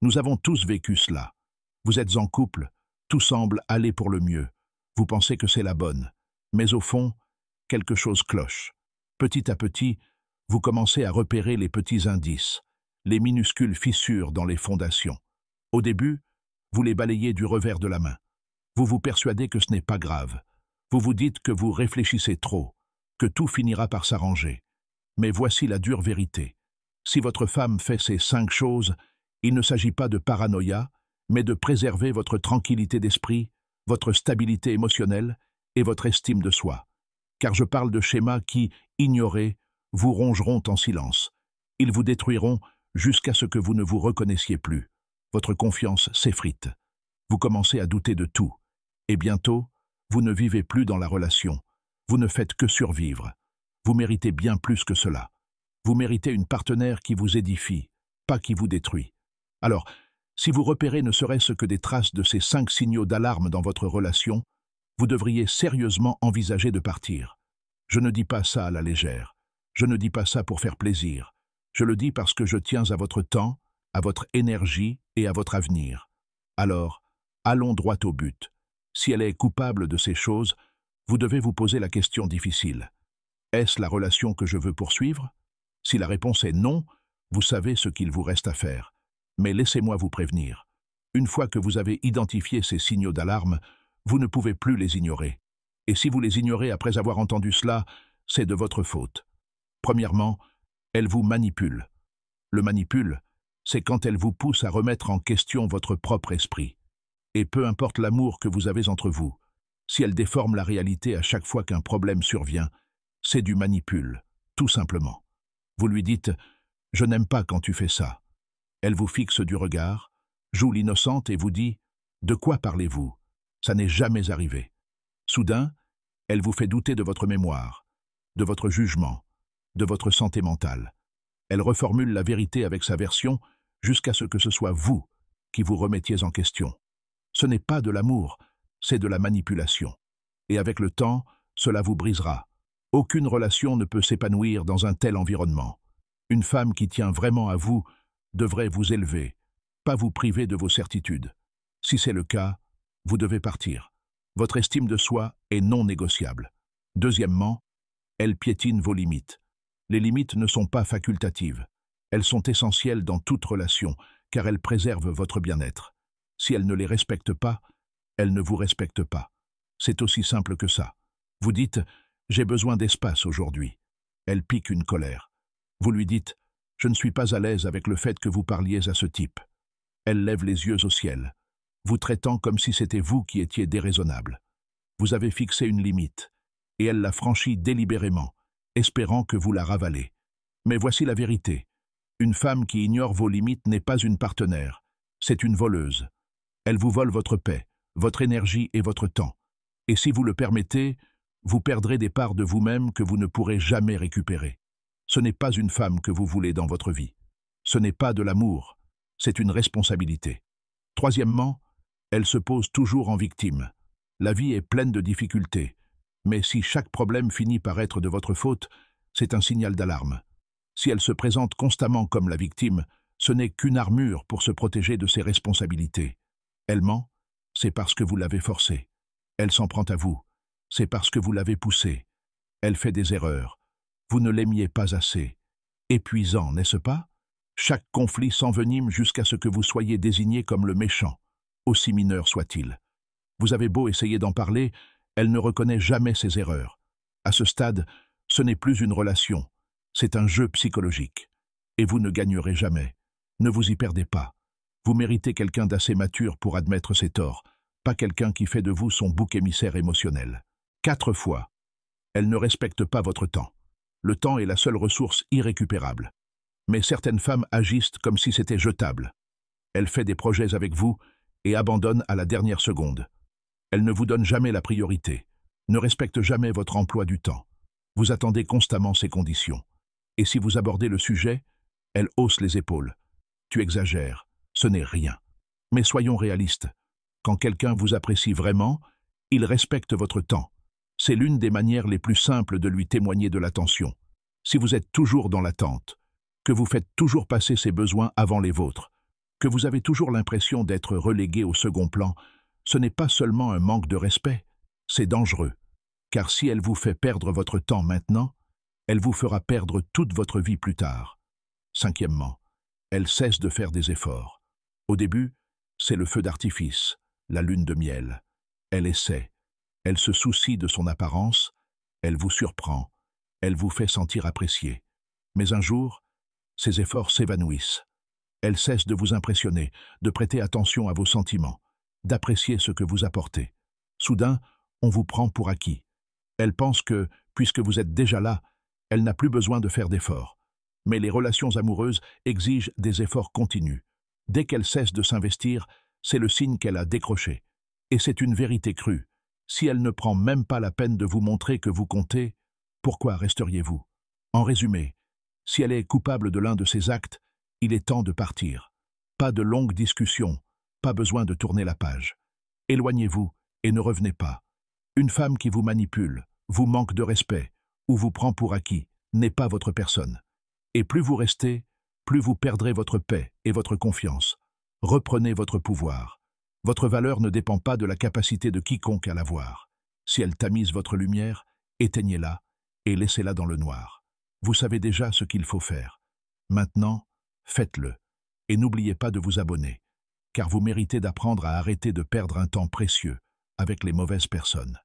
Nous avons tous vécu cela. Vous êtes en couple, tout semble aller pour le mieux. Vous pensez que c'est la bonne. Mais au fond, quelque chose cloche. Petit à petit, vous commencez à repérer les petits indices, les minuscules fissures dans les fondations. Au début, vous les balayez du revers de la main. Vous vous persuadez que ce n'est pas grave. Vous vous dites que vous réfléchissez trop, que tout finira par s'arranger. Mais voici la dure vérité. Si votre femme fait ces 5 choses, il ne s'agit pas de paranoïa, mais de préserver votre tranquillité d'esprit, votre stabilité émotionnelle et votre estime de soi. Car je parle de schémas qui, ignorés, vous rongeront en silence. Ils vous détruiront jusqu'à ce que vous ne vous reconnaissiez plus. Votre confiance s'effrite. Vous commencez à douter de tout. Et bientôt, vous ne vivez plus dans la relation. Vous ne faites que survivre. Vous méritez bien plus que cela. Vous méritez une partenaire qui vous édifie, pas qui vous détruit. Alors, si vous repérez ne serait-ce que des traces de ces 5 signaux d'alarme dans votre relation, vous devriez sérieusement envisager de partir. Je ne dis pas ça à la légère. Je ne dis pas ça pour faire plaisir. Je le dis parce que je tiens à votre temps, à votre énergie et à votre avenir. Alors, allons droit au but. Si elle est coupable de ces choses, vous devez vous poser la question difficile. Est-ce la relation que je veux poursuivre? Si la réponse est non, vous savez ce qu'il vous reste à faire. Mais laissez-moi vous prévenir. Une fois que vous avez identifié ces signaux d'alarme, vous ne pouvez plus les ignorer. Et si vous les ignorez après avoir entendu cela, c'est de votre faute. Premièrement, elle vous manipule. Le manipule, c'est quand elle vous pousse à remettre en question votre propre esprit. Et peu importe l'amour que vous avez entre vous, si elle déforme la réalité à chaque fois qu'un problème survient, c'est du manipule, tout simplement. Vous lui dites « Je n'aime pas quand tu fais ça ». Elle vous fixe du regard, joue l'innocente et vous dit « De quoi parlez-vous? Ça n'est jamais arrivé ». Soudain, elle vous fait douter de votre mémoire, de votre jugement, de votre santé mentale. Elle reformule la vérité avec sa version jusqu'à ce que ce soit vous qui vous remettiez en question. Ce n'est pas de l'amour, c'est de la manipulation. Et avec le temps, cela vous brisera. Aucune relation ne peut s'épanouir dans un tel environnement. Une femme qui tient vraiment à vous devrait vous élever, pas vous priver de vos certitudes. Si c'est le cas, vous devez partir. Votre estime de soi est non négociable. Deuxièmement, elle piétine vos limites. Les limites ne sont pas facultatives. Elles sont essentielles dans toute relation, car elles préservent votre bien-être. Si elle ne les respecte pas, elle ne vous respecte pas. C'est aussi simple que ça. Vous dites « J'ai besoin d'espace aujourd'hui ». Elle pique une colère. Vous lui dites « Je ne suis pas à l'aise avec le fait que vous parliez à ce type ». Elle lève les yeux au ciel, vous traitant comme si c'était vous qui étiez déraisonnable. Vous avez fixé une limite, et elle la franchit délibérément, espérant que vous la ravalez. Mais voici la vérité. Une femme qui ignore vos limites n'est pas une partenaire, c'est une voleuse. Elle vous vole votre paix, votre énergie et votre temps. Et si vous le permettez, vous perdrez des parts de vous-même que vous ne pourrez jamais récupérer. Ce n'est pas une femme que vous voulez dans votre vie. Ce n'est pas de l'amour, c'est une responsabilité. Troisièmement, elle se pose toujours en victime. La vie est pleine de difficultés, mais si chaque problème finit par être de votre faute, c'est un signal d'alarme. Si elle se présente constamment comme la victime, ce n'est qu'une armure pour se protéger de ses responsabilités. Elle ment, c'est parce que vous l'avez forcée. Elle s'en prend à vous, c'est parce que vous l'avez poussée. Elle fait des erreurs. Vous ne l'aimiez pas assez. Épuisant, n'est-ce pas? Chaque conflit s'envenime jusqu'à ce que vous soyez désigné comme le méchant, aussi mineur soit-il. Vous avez beau essayer d'en parler, elle ne reconnaît jamais ses erreurs. À ce stade, ce n'est plus une relation, c'est un jeu psychologique. Et vous ne gagnerez jamais. Ne vous y perdez pas. Vous méritez quelqu'un d'assez mature pour admettre ses torts, pas quelqu'un qui fait de vous son bouc émissaire émotionnel. 4 fois. Elle ne respecte pas votre temps. Le temps est la seule ressource irrécupérable. Mais certaines femmes agissent comme si c'était jetable. Elle fait des projets avec vous et abandonne à la dernière seconde. Elle ne vous donne jamais la priorité, ne respecte jamais votre emploi du temps. Vous attendez constamment ses conditions. Et si vous abordez le sujet, elle hausse les épaules. Tu exagères, ce n'est rien. Mais soyons réalistes. Quand quelqu'un vous apprécie vraiment, il respecte votre temps. C'est l'une des manières les plus simples de lui témoigner de l'attention. Si vous êtes toujours dans l'attente, que vous faites toujours passer ses besoins avant les vôtres, que vous avez toujours l'impression d'être relégué au second plan, ce n'est pas seulement un manque de respect, c'est dangereux. Car si elle vous fait perdre votre temps maintenant, elle vous fera perdre toute votre vie plus tard. Cinquièmement, elle cesse de faire des efforts. Au début, c'est le feu d'artifice, la lune de miel. Elle essaie, elle se soucie de son apparence, elle vous surprend, elle vous fait sentir apprécié. Mais un jour, ses efforts s'évanouissent. Elle cesse de vous impressionner, de prêter attention à vos sentiments, d'apprécier ce que vous apportez. Soudain, on vous prend pour acquis. Elle pense que, puisque vous êtes déjà là, elle n'a plus besoin de faire d'efforts. Mais les relations amoureuses exigent des efforts continus. Dès qu'elle cesse de s'investir, c'est le signe qu'elle a décroché. Et c'est une vérité crue. Si elle ne prend même pas la peine de vous montrer que vous comptez, pourquoi resteriez-vous? En résumé, si elle est coupable de l'un de ses actes, il est temps de partir. Pas de longues discussions, pas besoin de tourner la page. Éloignez-vous et ne revenez pas. Une femme qui vous manipule, vous manque de respect ou vous prend pour acquis n'est pas votre personne. Et plus vous restez, plus vous perdrez votre paix et votre confiance. Reprenez votre pouvoir. Votre valeur ne dépend pas de la capacité de quiconque à la voir. Si elle tamise votre lumière, éteignez-la et laissez-la dans le noir. Vous savez déjà ce qu'il faut faire. Maintenant, faites-le. Et n'oubliez pas de vous abonner, car vous méritez d'apprendre à arrêter de perdre un temps précieux avec les mauvaises personnes.